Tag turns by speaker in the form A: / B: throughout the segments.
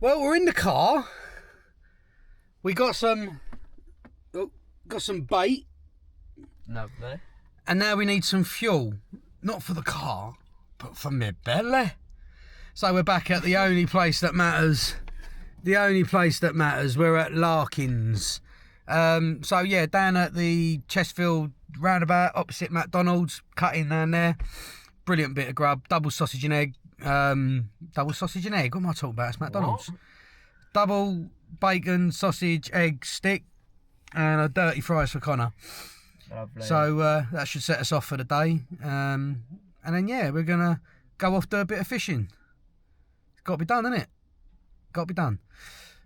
A: Well, we're in the car. We got some bait.
B: Lovely.
A: And now we need some fuel. Not for the car, but for my belly. So we're back at the only place that matters. The only place that matters. We're at Larkins. So yeah, down at the Chesterfield roundabout, opposite McDonald's, cut in down there. Brilliant bit of grub. Double sausage and egg. Double sausage and egg? What am I talking about? It's McDonald's. What? Double bacon, sausage, egg stick, and a dirty fries for Connor.
B: Lovely.
A: So that should set us off for the day. And then yeah, we're gonna go off, do a bit of fishing. It's got to be done, isn't it? Got to be done.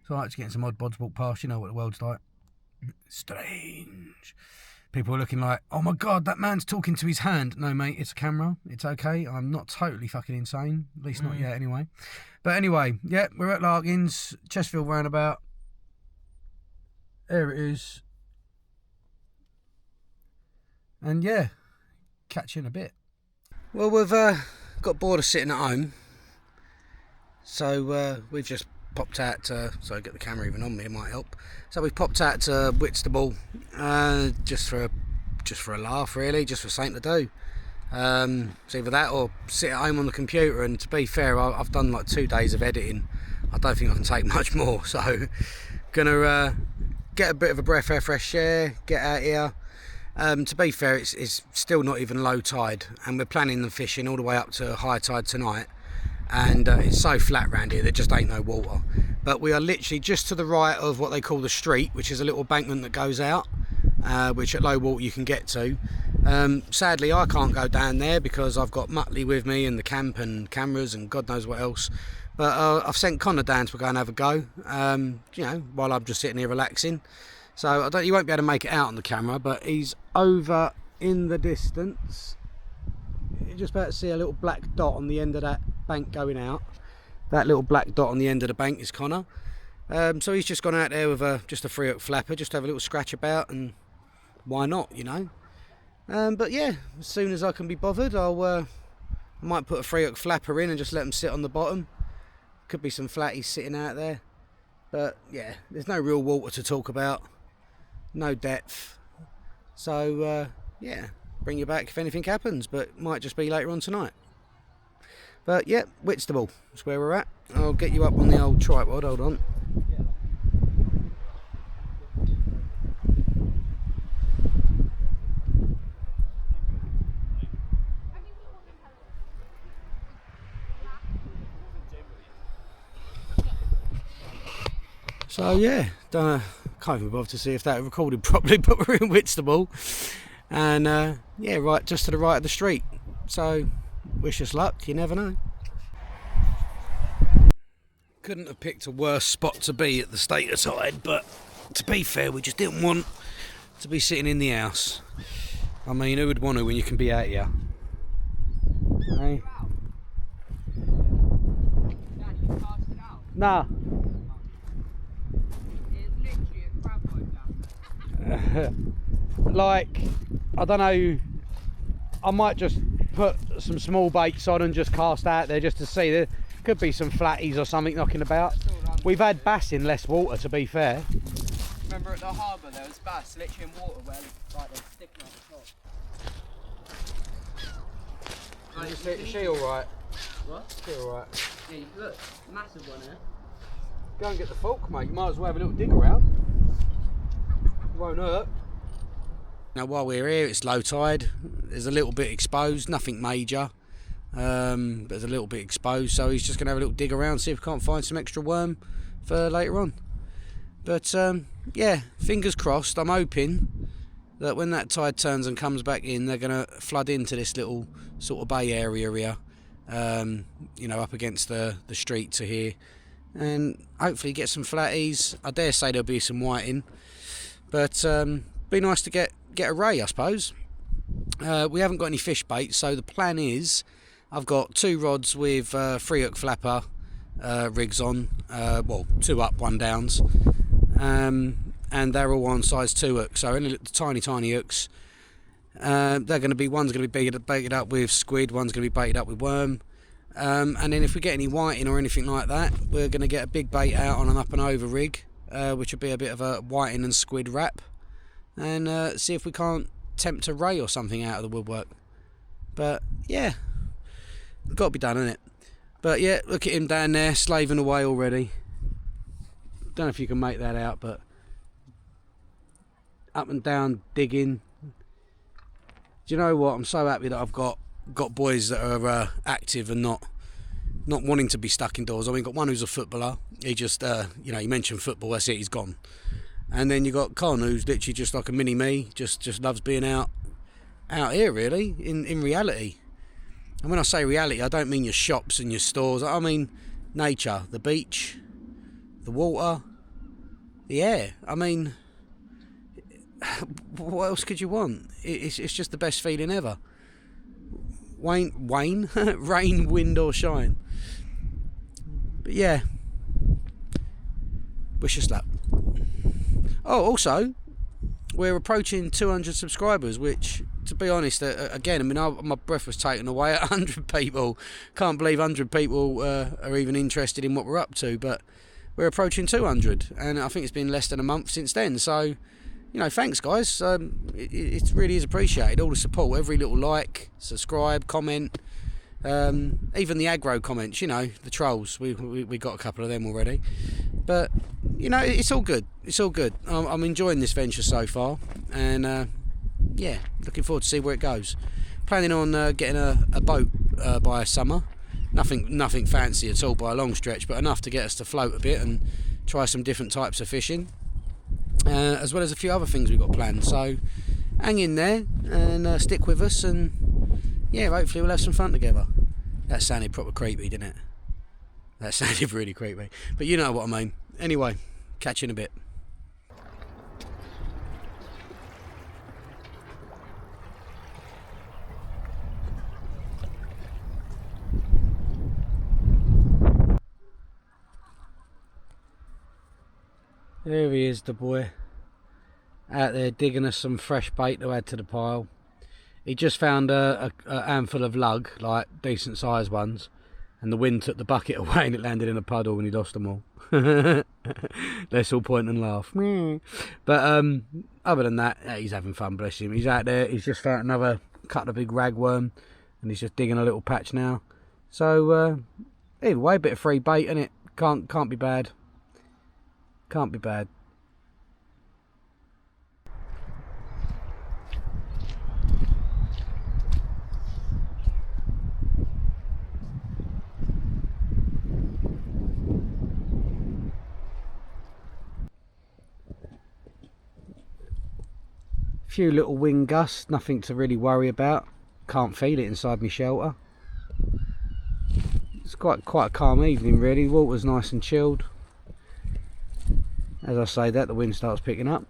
A: So I like to get some odd bods walk past. You know what the world's like. Strange. People are looking like, oh my God, that man's talking to his hand. No, mate, it's a camera. It's okay. I'm not totally fucking insane. At least not yet, anyway. But anyway, yeah, we're at Larkins, Chesterfield roundabout. There it is. And yeah, catch you in a bit. Well, we've got bored of sitting at home. So we've just popped out to, sorry, get the camera even on me, it might help. So we've popped out to Whitstable just for a laugh, really, just for something to do. It's either that or sit at home on the computer. And to be fair, I've done like 2 days of editing. I don't think I can take much more. So gonna get a bit of a breath of fresh air, get out here. To be fair, it's still not even low tide, and we're planning the fishing all the way up to high tide tonight. And it's so flat around here, there just ain't no water. But we are literally just to the right of what they call the street, which is a little embankment that goes out, which at low water you can get to. Sadly, I can't go down there because I've got Muttley with me and the camp and cameras and God knows what else. But I've sent Connor down to go and have a go, you know, while I'm just sitting here relaxing. So you won't be able to make it out on the camera, but he's over in the distance. You're just about to see a little black dot on the end of that bank going out. That little black dot on the end of the bank is Connor. So he's just gone out there with just a 3-hook flapper, just to have a little scratch about, and why not, you know. But yeah, as soon as I can be bothered, I might put a 3-hook flapper in and just let them sit on the bottom. Could be some flatties sitting out there. But yeah, there's no real water to talk about. No depth. So yeah, bring you back if anything happens, but might just be later on tonight. But yeah, Whitstable, that's where we're at. I'll get you up on the old tripod, hold on. So yeah, can't even bother to see if that recorded properly, but we're in Whitstable. And yeah, right, just to the right of the street. So wish us luck, you never know. Couldn't have picked a worse spot to be at the state of tide, but to be fair, we just didn't want to be sitting in the house. I mean, who would want to when you can be out here? Hey? Nah. Like, I don't know, I might just put some small baits on and just cast out there just to see. There could be some flatties or something knocking about. We've had bass in less water, to be fair.
B: Remember at the harbour there was bass literally in water where like they're sticking out the top.
A: Is she alright?
B: What?
A: She alright?
B: Yeah, look, massive one here.
A: Go and get the fork, mate. You might as well have a little dig around. Won't hurt. Now while we're here, it's low tide. There's a little bit exposed, nothing major, but there's a little bit exposed. So he's just gonna have a little dig around, see if we can't find some extra worm for later on. But yeah, fingers crossed. I'm hoping that when that tide turns and comes back in, they're gonna flood into this little sort of bay area here, you know, up against the street to here, and hopefully get some flatties. I dare say there'll be some whiting. But be nice to get a ray, I suppose. We haven't got any fish bait, so the plan is I've got 2 rods with 3-hook flapper rigs on, well, 2 up, 1 downs, and they're all on size 2 hooks, so only tiny hooks. They're going to be, one's going to be baited up with squid, one's going to be baited up with worm. And then if we get any whiting or anything like that, we're going to get a big bait out on an up and over rig, which will be a bit of a whiting and squid wrap, and see if we can't tempt a ray or something out of the woodwork. But yeah, got to be done, innit? But yeah, look at him down there slaving away already. Don't know if you can make that out, but up and down digging. Do you know what? I'm so happy that I've got boys that are active and not wanting to be stuck indoors. I mean, got one who's a footballer. He just, you mentioned football, that's it, he's gone. And then you got Con, who's literally just like a mini me, just loves being out here, really, in reality. And when I say reality, I don't mean your shops and your stores. I mean nature, the beach, the water, the air. I mean, what else could you want? It's just the best feeling ever. Rain, wind or shine. But yeah, wish us luck. Oh, also, we're approaching 200 subscribers, which, to be honest, again, I mean, my breath was taken away at 100 people. Can't believe 100 people are even interested in what we're up to, but we're approaching 200, and I think it's been less than a month since then, so, thanks, guys. It really is appreciated, all the support, every little like, subscribe, comment, even the aggro comments, the trolls. We got a couple of them already, but it's all good. It's all good. I'm enjoying this venture so far, and yeah, looking forward to see where it goes. Planning on getting a boat by summer. Nothing fancy at all by a long stretch, but enough to get us to float a bit and try some different types of fishing, as well as a few other things we've got planned. So hang in there and stick with us, and yeah, hopefully we'll have some fun together. That sounded proper creepy, didn't it? That sounded really creepy, but you know what I mean. Anyway, catch you in a bit. There he is, the boy, out there digging us some fresh bait to add to the pile. He just found a handful of lug, like decent sized ones, and the wind took the bucket away and it landed in a puddle and he lost them all. Let's all point and laugh. But other than that, he's having fun, bless him. He's out there, he's just found another cut of big ragworm, and he's just digging a little patch now. So either way, a bit of free bait, innit? Can't be bad. Can't be bad. Few little wind gusts, nothing to really worry about. Can't feel it inside my shelter. It's quite a calm evening, really. The water's nice and chilled. As I say that, the wind starts picking up.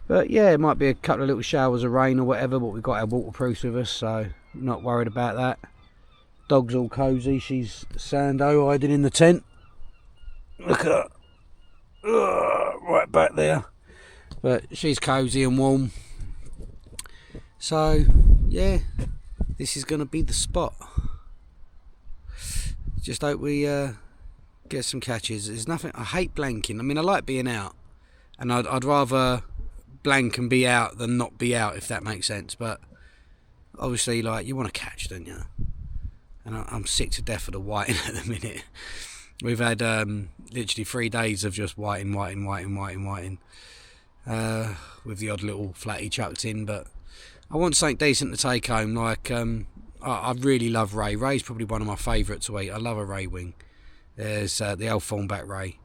A: But yeah, it might be a couple of little showers of rain or whatever, but we've got our waterproofs with us, so not worried about that. Dog's all cosy. She's Sando hiding in the tent. Look at her. Right back there. But she's cosy and warm. So yeah, this is going to be the spot. Just hope we get some catches. There's nothing. I hate blanking. I mean, I like being out, and I'd rather blank and be out than not be out, if that makes sense. But obviously, like, you want to catch, don't you? And I'm sick to death of the whiting at the minute. We've had literally 3 days of just whiting, with the odd little flatty chucked in. But I want something decent to take home. Like I really love ray. Ray's probably one of my favourite to eat. I love a ray wing. There's the old thornback ray.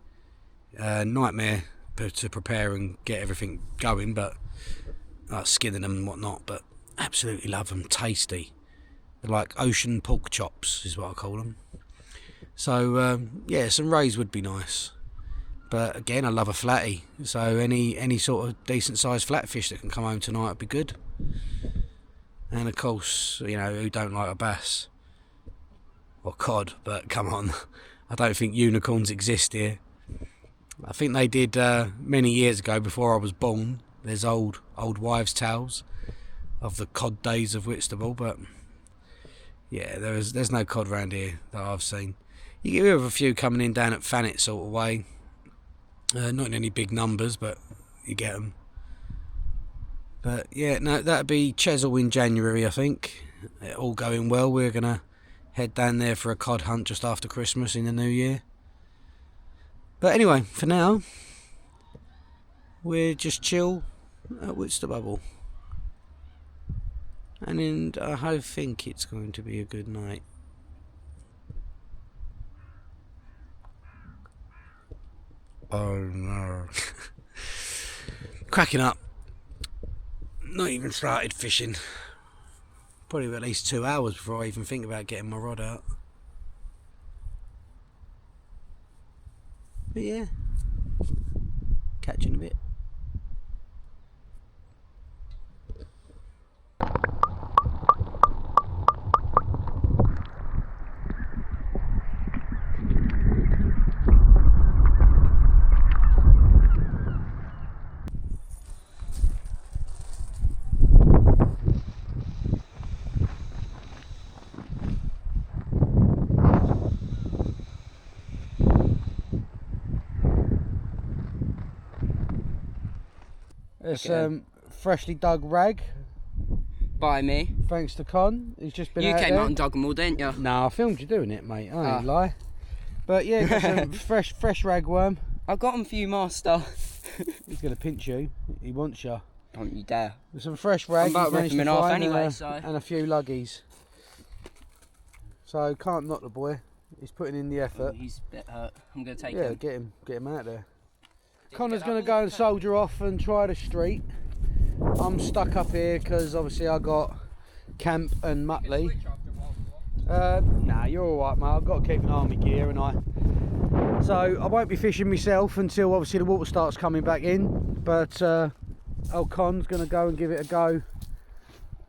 A: Nightmare to prepare and get everything going, but skinning them and whatnot. But absolutely love them. Tasty. They're like ocean pork chops is what I call them. So yeah, some rays would be nice. But again, I love a flatty. So any sort of decent sized flatfish that can come home tonight would be good. And of course, who don't like a bass or cod? But come on. I don't think unicorns exist here. I think they did many years ago before I was born. There's old wives' tales of the cod days of Whitstable, but Yeah, there's no cod round here that I've seen. You get rid of a few coming in down at Thanet sort of way. Not in any big numbers, but you get them. But yeah, no, that'd be Chesil in January, I think. All going well, we're gonna head down there for a cod hunt just after Christmas in the new year. But anyway, for now, we're just chill at Whitstable. And I think it's going to be a good night. Oh no. Cracking up. Not even started fishing. Probably at least 2 hours before I even think about getting my rod out. But yeah, catching a bit. It's freshly dug rag.
B: By me.
A: Thanks to Con. He's just been
B: You
A: out
B: came
A: there.
B: out and dug them all, didn't you?
A: No, I filmed you doing it, mate. I ain't lie. But yeah, got some fresh ragworm.
B: I've got them for you, master.
A: He's gonna pinch you. He wants you.
B: Don't you dare.
A: With some fresh rag.
B: I'm about
A: he's
B: to rip
A: managed
B: him in
A: to
B: half
A: find,
B: anyway,
A: and
B: so.
A: and a few luggies. So can't knock the boy. He's putting in the effort.
B: He's a bit hurt. I'm gonna take
A: Yeah,
B: him.
A: get him out there.
B: Did
A: Connor's
B: you get
A: gonna
B: that
A: go
B: ball?
A: and soldier off and try the street. I'm stuck up here because obviously I got Camp and Muttley. Nah, you're alright, mate. I've got to keep an army gear, and so I won't be fishing myself until obviously the water starts coming back in. But old Con's gonna go and give it a go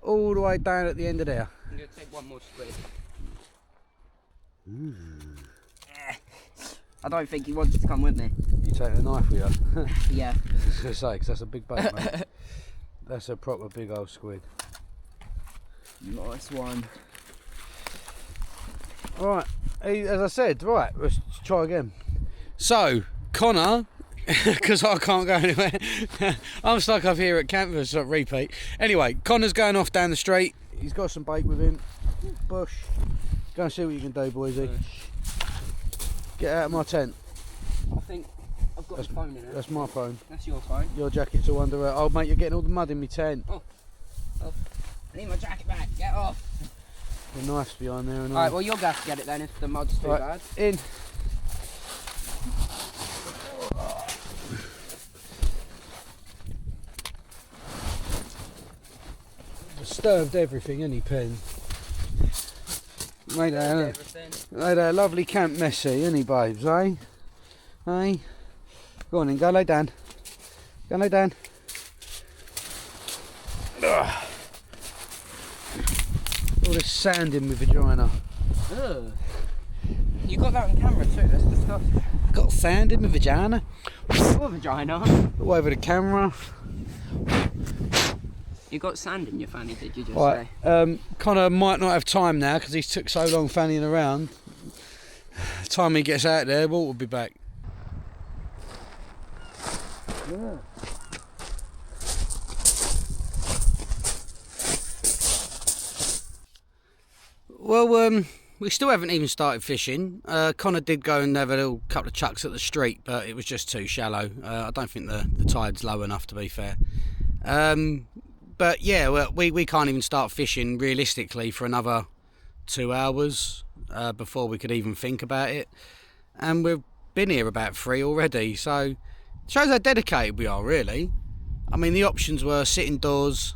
A: all the way down at the end of there.
B: I'm gonna take one more squid. I don't think he wants to come with me.
A: You take the knife with you?
B: Yeah.
A: I was gonna say, 'cause that's a big bait, mate. That's a proper big old squid.
B: Nice one.
A: Right, as I said, right, let's try again. So, Connor, because I can't go anywhere, I'm stuck up here at camp for a sort of repeat. Anyway, Connor's going off down the street. He's got some bait with him. Bush. Go and see what you can do, boysy. Get out of my tent.
B: I think I've got his phone in it.
A: That's my phone.
B: That's your phone.
A: Your jacket's all under it. Oh, mate, you're getting all the mud in my tent.
B: I need my jacket back. Get off.
A: The knife's behind there. And
B: Alright, well, you're going to have to get it then if the mud's too bad.
A: In. Disturbed everything, any pen. Made a lovely camp messy, any babes, eh? Eh? Go on then, go lay down. Go lay down. Ugh. All this sand in my vagina.
B: Ugh. You got that on camera too, that's disgusting.
A: Got sand in my vagina.
B: Your vagina.
A: All over the camera.
B: You got sand in your fanny, did you just
A: Right,
B: say?
A: Connor might not have time now because he's took so long fannying around. The time he gets out there, Walt will be back. Yeah. Well, we still haven't even started fishing. Connor did go and have a little couple of chucks at the street, but it was just too shallow. I don't think the tide's low enough, to be fair. But yeah, well, we can't even start fishing realistically for another 2 hours before we could even think about it. And we've been here about 3 already, so it shows how dedicated we are, really. I mean, the options were sit indoors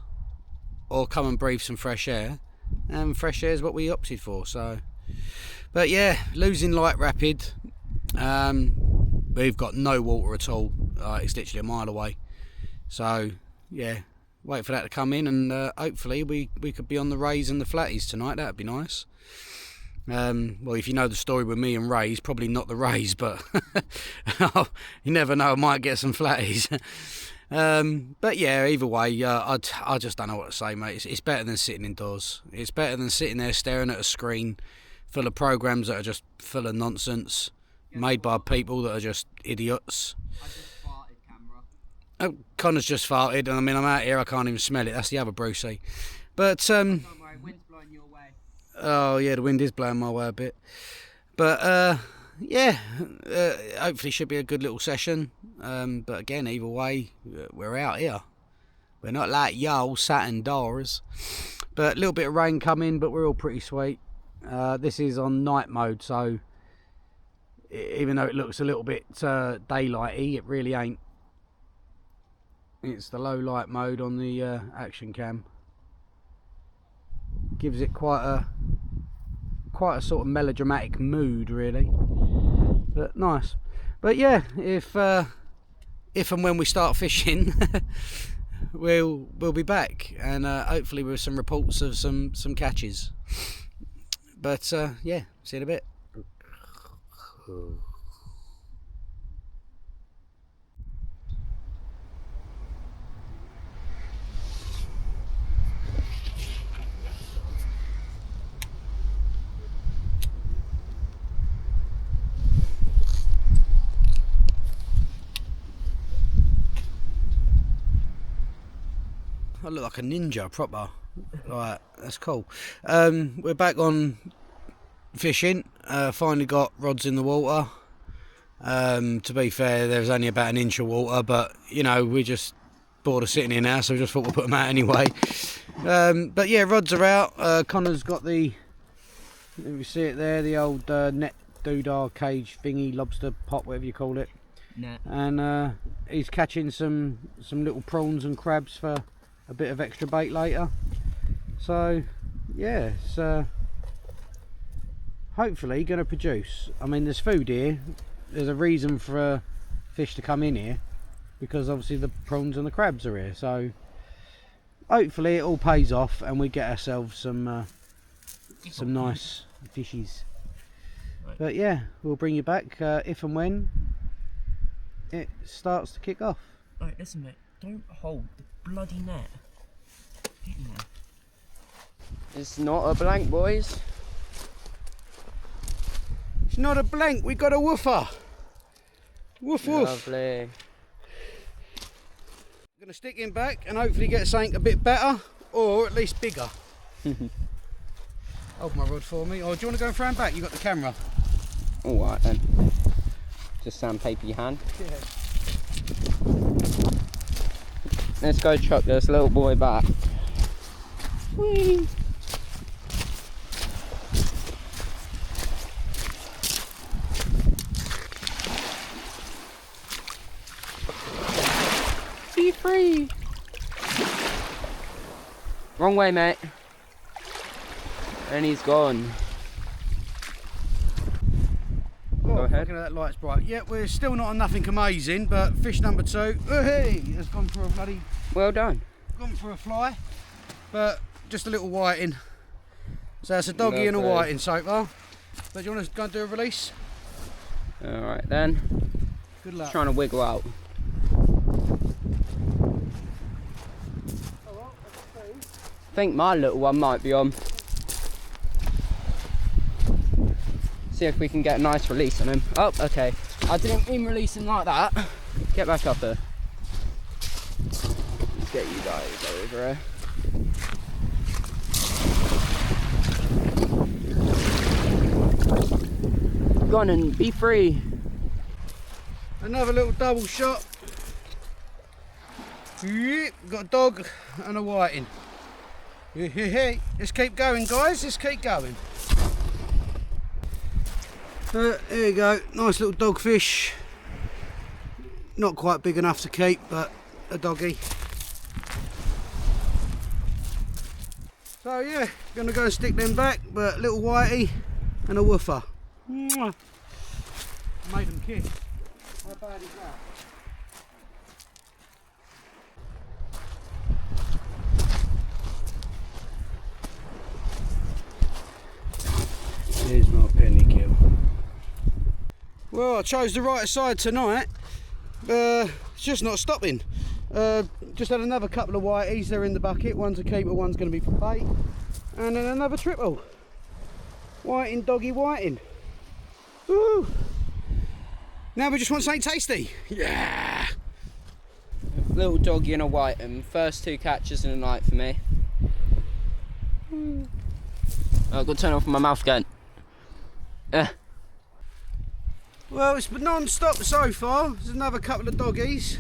A: or come and breathe some fresh air, and fresh air is what we opted for. So, but yeah, losing light rapid. We've got no water at all. It's literally a mile away. So yeah, wait for that to come in, and hopefully we could be on the rays and the flatties tonight. That'd be nice. Well, if you know the story with me and rays, probably not the rays, but you never know, I might get some flatties. But yeah, either way, I just don't know what to say, mate. It's better than sitting indoors. It's better than sitting there staring at a screen full of programs that are just full of nonsense, made by people that are just idiots.
B: I just farted, camera.
A: Oh, Connor's just farted, and I mean, I'm out here, I can't even smell it. That's the other Brucey. But
B: Don't worry, wind's blowing your way.
A: oh yeah, the wind is blowing my way a bit. But yeah, hopefully should be a good little session. But again, either way, we're out here. We're not like y'all sat indoors. But a little bit of rain coming, but we're all pretty sweet. This is on night mode, so even though it looks a little bit daylighty, it really ain't. It's the low light mode on the action cam. Gives it quite a sort of melodramatic mood, really. But nice. But yeah, if and when we start fishing, we'll be back, and hopefully with some reports of some catches. But yeah, see you in a bit. I look like a ninja, proper. Right, that's cool. We're back on fishing. Finally got rods in the water. To be fair, there's only about an inch of water, but you know, we're just bored of sitting here now, so we just thought we'd put them out anyway. But yeah, rods are out. Connor's got the, you see it there, the old net doodah cage thingy, lobster pot, whatever you call it.
B: Net.
A: And he's catching some little prawns and crabs for a bit of extra bait later. So yeah, it's hopefully going to produce. I mean, there's food here. There's a reason for fish to come in here, because obviously the prawns and the crabs are here. So hopefully it all pays off and we get ourselves some nice fishies. Right. But yeah, we'll bring you back if and when it starts to kick off.
B: Right, listen mate, don't hold the bloody net. Get in there. It's not a blank, boys.
A: It's not a blank, we got a woofer. Woof woof.
B: Lovely.
A: I'm going to stick him back and hopefully get something a bit better, or at least bigger. Hold my rod for me. Or do you want to go and throw him back? You got the camera.
B: Alright then. Just sandpaper your hand.
A: Yeah.
B: Let's go chuck this little boy back. Whee! Be free! Wrong way, mate. And he's gone.
A: Go
B: ahead.
A: Looking at that light's bright. Yeah, we're still not on nothing amazing, but fish number 2, hey, has gone for a bloody...
B: Well done.
A: Gone for a fly, but just a little whiting. So it's a doggy and a
B: Lovely.
A: whiting so far. But do you want to go and do a release?
B: Alright then.
A: Good luck.
B: Trying to wiggle out. I think my little one might be on. See if we can get a nice release on him. Oh, okay. I didn't mean release him like that. Get back up there. Let's get you guys over here. Go on and be free.
A: Another little double shot. Yep, got a dog and a whiting. Hey, let's keep going, guys. Let's keep going. There you go. Nice little dogfish. Not quite big enough to keep, but a doggy. So yeah, gonna go and stick them back, but little whitey and a woofer. Mwah. Made them kiss. How bad is that? There's my penny kill. Well, I chose the right side tonight. It's just not stopping. Just had another couple of whiteys. They're in the bucket. One's a keeper, one's going to be for bait. And then another triple. Whiting, doggy, whiting. Woo! Now we just want something tasty. Yeah!
B: Little doggy and a whiting. First 2 catches in the night for me. I've got to turn off my mouth again.
A: Well, it's been non-stop so far. There's another couple of doggies.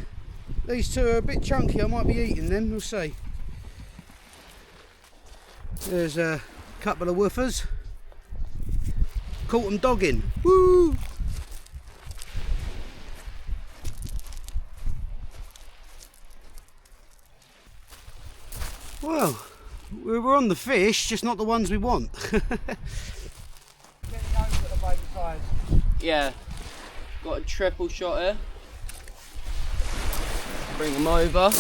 A: These 2 are a bit chunky. I might be eating them. We'll see. There's a couple of woofers. Caught them dogging. Woo! Well, we were on the fish, just not the ones we want.
B: Yeah, got a triple shot here. Bring them over.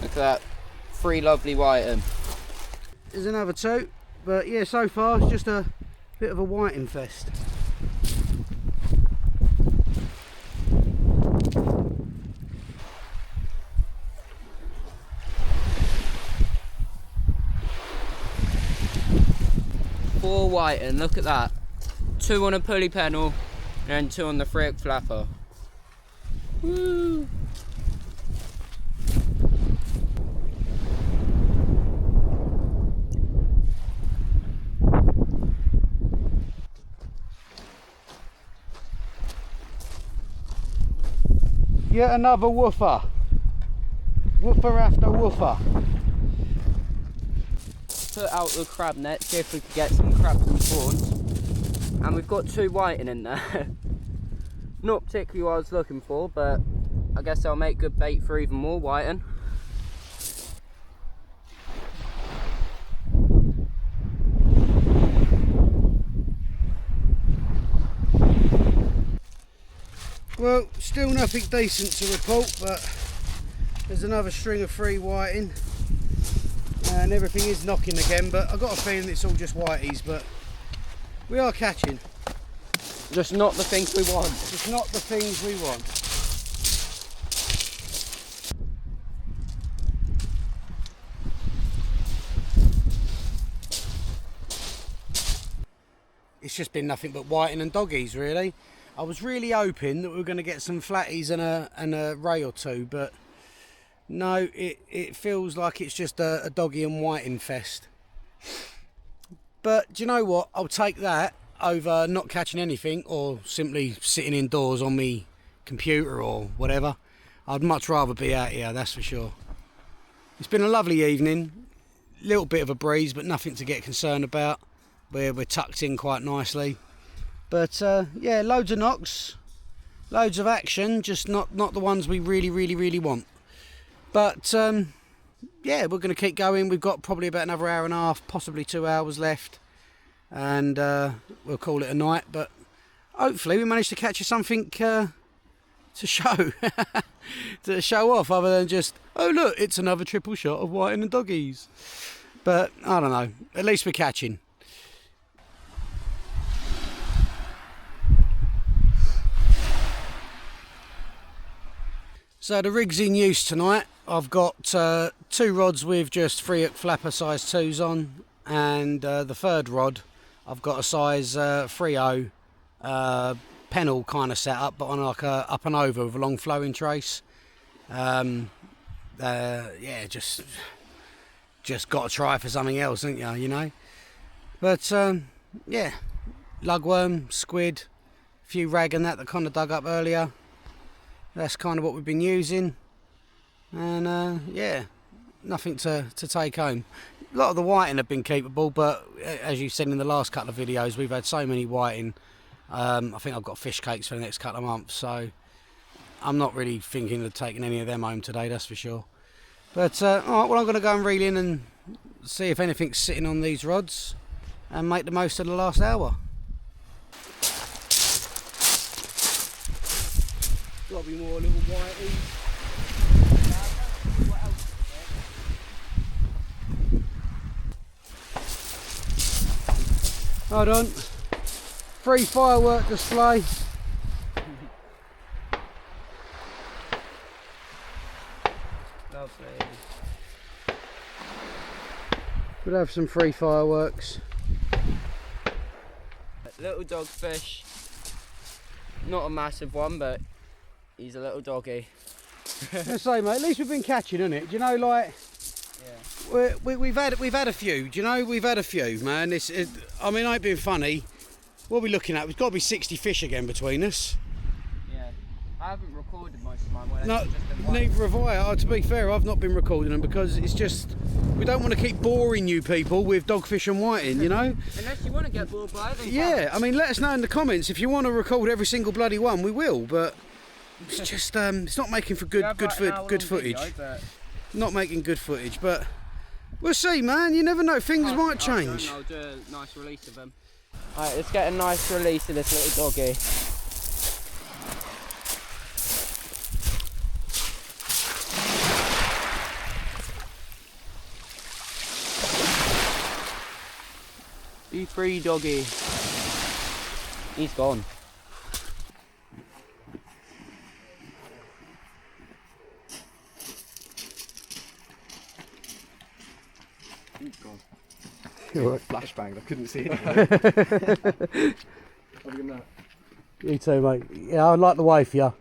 B: Look at that, 3 lovely whiting.
A: There's another 2, but yeah, so far it's just a bit of a whiting fest.
B: Four whiting, look at that. 2 on a pulley pennel and 2 on the 3-hook flapper. Woo!
A: Yet another woofer. Woofer after woofer.
B: Put out the crab net, see if we could get some crabs and prawns. And we've got 2 whiting in there. Not particularly what I was looking for, but I guess I'll make good bait for even more whiting.
A: Well, still nothing decent to report, but there's another string of 3 whiting. And everything is knocking again, but I've got a feeling it's all just whiteys, but we are catching.
B: Just not the things we want.
A: Just not the things we want. It's just been nothing but whiting and doggies, really. I was really hoping that we were going to get some flatties and a ray or 2, but no, it feels like it's just a doggy and whiting fest. But do you know what? I'll take that over not catching anything or simply sitting indoors on me computer or whatever. I'd much rather be out here, that's for sure. It's been a lovely evening. Little bit of a breeze, but nothing to get concerned about. We're tucked in quite nicely. But yeah, loads of knocks, loads of action, just not the ones we really want. But yeah, we're going to keep going. We've got probably about another hour and a half, possibly 2 hours left, and we'll call it a night. But hopefully we managed to catch you something to show to show off, other than just, oh look, it's another triple shot of whiting and doggies. But I don't know, at least we're catching. So the rig's in use tonight. I've got 2 rods with just 3-hook flapper size 2s on, and the 3rd rod I've got a size 3.0 pennel kind of set up, but on like a up and over with a long flowing trace. Yeah, just got to try for something else, ain't you know? But yeah, lugworm, squid, a few rag and that kind of dug up earlier. That's kind of what we've been using, and yeah, nothing to take home. A lot of the whiting have been keepable, but as you've seen in the last couple of videos, we've had so many whiting. I think I've got fish cakes for the next couple of months, so I'm not really thinking of taking any of them home today, that's for sure. But alright, well, I'm going to go and reel in and see if anything's sitting on these rods and make the most of the last hour. Got to be more little whiteys. Hold on. Free firework display.
B: Lovely.
A: We'll have some free fireworks.
B: Little dogfish. Not a massive one, but he's a little doggy.
A: I say, mate, at least we've been catching, isn't it? Do you know, like,
B: Yeah.
A: we've had a few. Do you know, we've had a few, man. I mean, I ain't being funny. What are we looking at? We've got to be 60 fish again between us.
B: Yeah. I haven't recorded most of mine.
A: No, neither have I. To be fair, I've not been recording them because it's just, we don't want to keep boring you people with dogfish and whiting, you know?
B: Unless you want to get bored by it, then
A: Yeah, I mean, let us know in the comments if you want to record every single bloody one. We will, but it's just it's not making for good footage.
B: Video,
A: Not making good footage, but we'll see, man. You never know. Things might change.
B: I'll do a nice release of them. Alright, let's get a nice release of this little doggy. Be free, doggy. He's gone.
C: He's gone.
A: Right.
C: Flashbang, I couldn't see it. Have a good night.
A: You too, mate. Yeah, I like the wife, yeah.